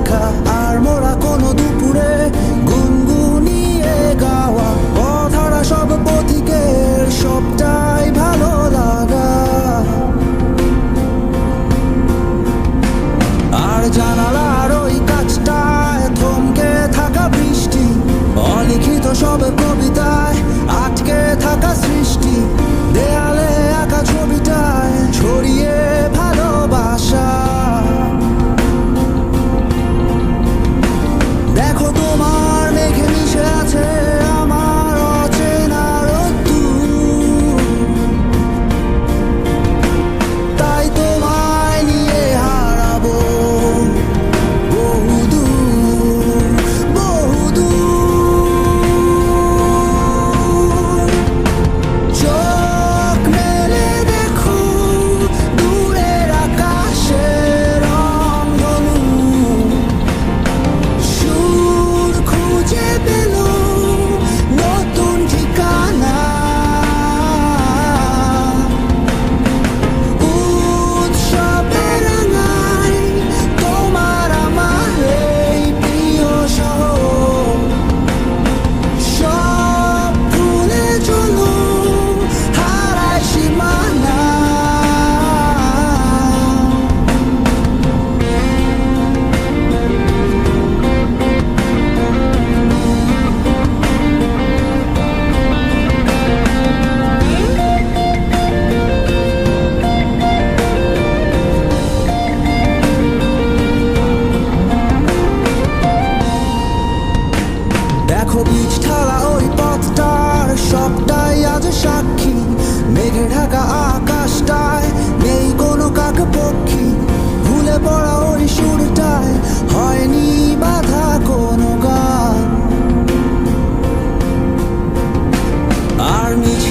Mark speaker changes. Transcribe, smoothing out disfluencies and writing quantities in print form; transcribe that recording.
Speaker 1: দেখা আর মোরা কোনো দুপুরে গুনগুনিয়ে গাওয়া অধরা সব পথিকের সবটাই ভালো লাগা। আর জানালার ওই কাছটায় থমকে থাকা বৃষ্টি, অলিখিত সব কবিতায় আটকে থাকা সৃষ্টি, দেয়ালে আঁকা ছবিটায় ছড়িয়ে ভালোবাসা। দেখো তোমার মেঘে মিশে আছে আমার অচেনা রোদ্দুর, তাই তোমায় নিয়ে হারাবো বহুদূর বহুদূর। চোখ মেলে দেখো দূরের আকাশের রংধনু, সুর খুঁজে পেল নতুন ঠিকানা। উৎসবে রাঙায় তোমার আমার এই প্রিয় শহর, সব ভুলে চলো হারায় সীমানা। দেখো বীজ ঢালা ওই পথটার সবটাই আজ সাক্ষী, মেঘে ঢাকা আকাশটায় নেই কোনো কাক পক্ষী, ভুলে পড়া ওই সুরটায় হয়নি বাধা কোনো গান। আর মিছে